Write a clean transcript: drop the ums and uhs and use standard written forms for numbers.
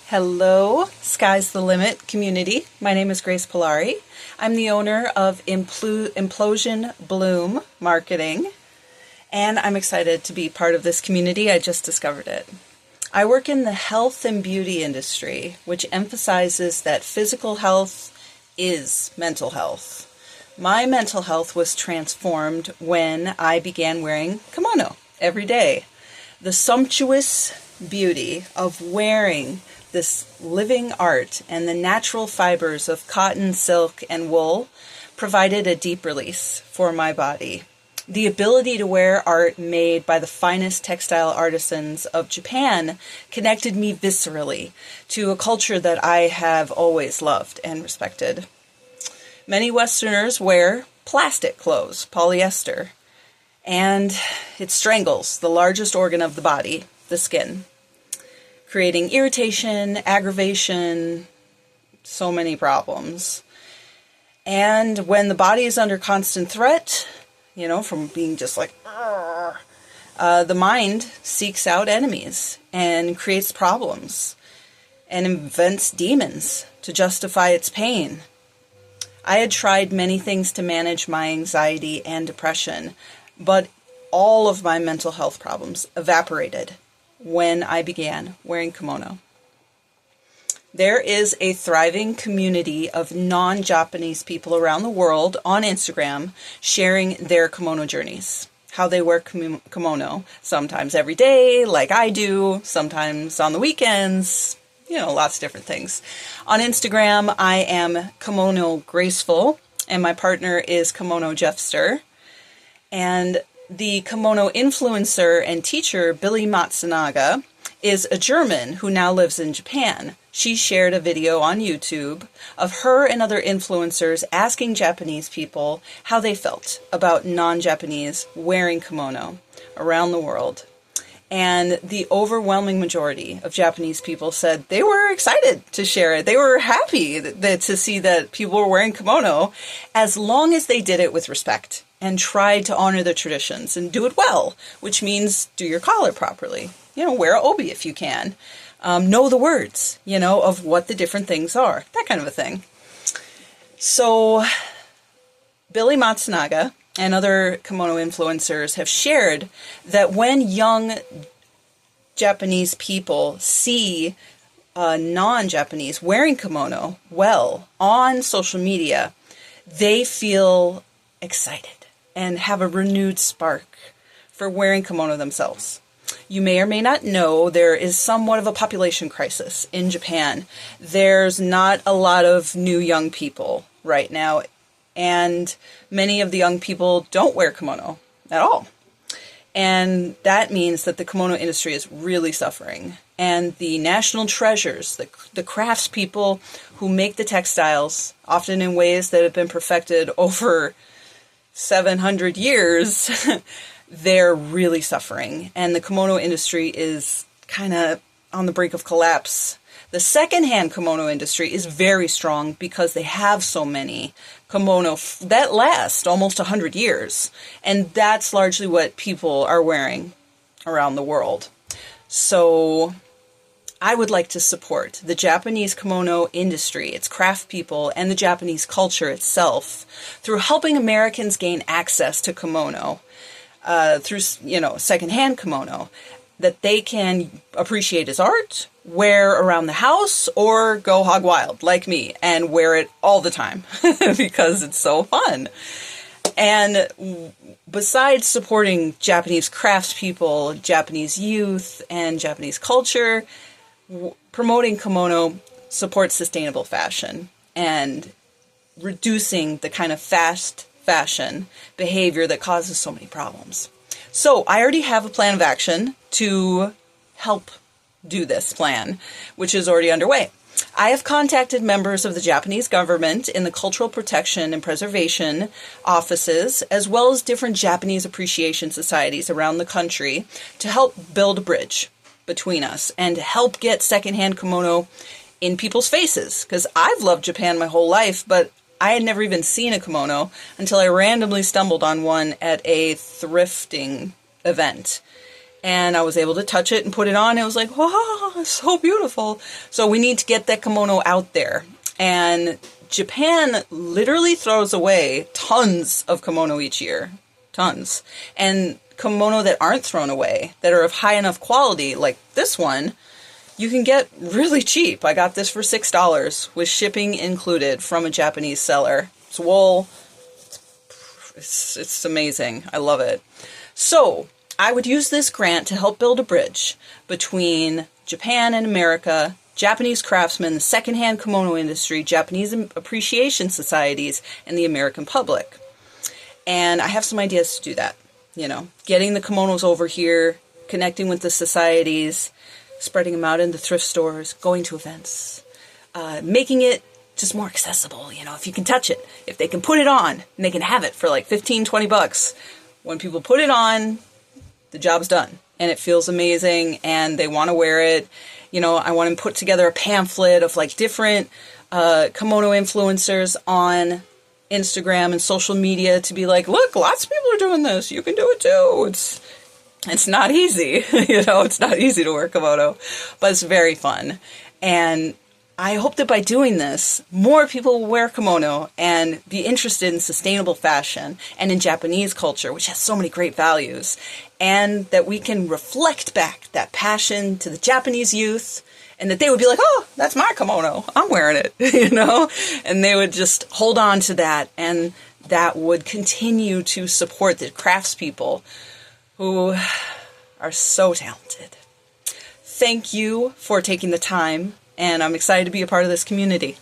Hello, Sky's the Limit community. My name is Grace Polari. I'm the owner of Implosion Bloom Marketing, and I'm excited to be part of this community. I just discovered it. I work in the health and beauty industry, which emphasizes that physical health is mental health. My mental health was transformed when I began wearing kimono every day. The sumptuous beauty of wearing this living art and the natural fibers of cotton, silk, and wool provided a deep release for my body. The ability to wear art made by the finest textile artisans of Japan connected me viscerally to a culture that I have always loved and respected. Many Westerners wear plastic clothes, polyester, and it strangles the largest organ of the body, the skin, creating irritation, aggravation, so many problems. And when the body is under constant threat, from being just like, the mind seeks out enemies and creates problems and invents demons to justify its pain. I had tried many things to manage my anxiety and depression, but all of my mental health problems evaporated when I began wearing kimono. There is a thriving community of non-Japanese people around the world on Instagram sharing their kimono journeys, how they wear kimono, sometimes every day, like I do, sometimes on the weekends, lots of different things. On Instagram, I am Kimono Graceful, and my partner is Kimono Jeffster. And the kimono influencer and teacher, Billy Matsunaga, is a German who now lives in Japan. She shared a video on YouTube of her and other influencers asking Japanese people how they felt about non-Japanese wearing kimono around the world. And the overwhelming majority of Japanese people said they were excited to share it. They were happy to see that people were wearing kimono as long as they did it with respect and tried to honor the traditions and do it well, which means do your collar properly. Wear an obi if you can. Know the words, of what the different things are, that kind of a thing. So Billy Matsunaga and other kimono influencers have shared that when young Japanese people see non-Japanese wearing kimono well on social media, they feel excited and have a renewed spark for wearing kimono themselves. You may or may not know there is somewhat of a population crisis in Japan. There's not a lot of new young people right now, and many of the young people don't wear kimono at all. And that means that the kimono industry is really suffering. And the national treasures, the craftspeople who make the textiles, often in ways that have been perfected over 700 years, they're really suffering. And the kimono industry is kind of on the brink of collapse. The secondhand kimono industry is very strong because they have so many kimono that last almost 100 years. And that's largely what people are wearing around the world. So I would like to support the Japanese kimono industry, its craft people, and the Japanese culture itself through helping Americans gain access to kimono through, secondhand kimono that they can appreciate as art, wear around the house, or go hog wild like me and wear it all the time because it's so fun. And besides supporting Japanese craftspeople, Japanese youth, and Japanese culture, promoting kimono supports sustainable fashion and reducing the kind of fast fashion behavior that causes so many problems. So I already have a plan of action to help do this plan, which is already underway. I have contacted members of the Japanese government in the cultural protection and preservation offices, as well as different Japanese appreciation societies around the country to help build a bridge between us and to help get secondhand kimono in people's faces. Because I've loved Japan my whole life, but I had never even seen a kimono until I randomly stumbled on one at a thrifting event. and I was able to touch it and put it on. It was like, wow, it's so beautiful. So we need to get that kimono out there. And Japan literally throws away tons of kimono each year. Tons. And kimono that aren't thrown away, that are of high enough quality, like this one, you can get really cheap. I got this for $6 with shipping included from a Japanese seller. It's wool. It's amazing. I love it. So I would use this grant to help build a bridge between Japan and America, Japanese craftsmen, the secondhand kimono industry, Japanese appreciation societies, and the American public. And I have some ideas to do that. You know, getting the kimonos over here, connecting with the societies, spreading them out into thrift stores, going to events, making it just more accessible. You know, if you can touch it, if they can put it on, and they can have it for like 15, 20 bucks. When people put it on, the job's done. And it feels amazing, and they want to wear it. You know, I want to put together a pamphlet of like different kimono influencers on Instagram and social media to be like, look, lots of people are doing this. You can do it too. It's not easy. You know, it's not easy to wear kimono, but it's very fun. And I hope that by doing this, more people will wear kimono and be interested in sustainable fashion and in Japanese culture, which has so many great values, and that we can reflect back that passion to the Japanese youth, and that they would be like, oh, that's my kimono. I'm wearing it, you know, and they would just hold on to that, and that would continue to support the craftspeople who are so talented. Thank you for taking the time, and I'm excited to be a part of this community.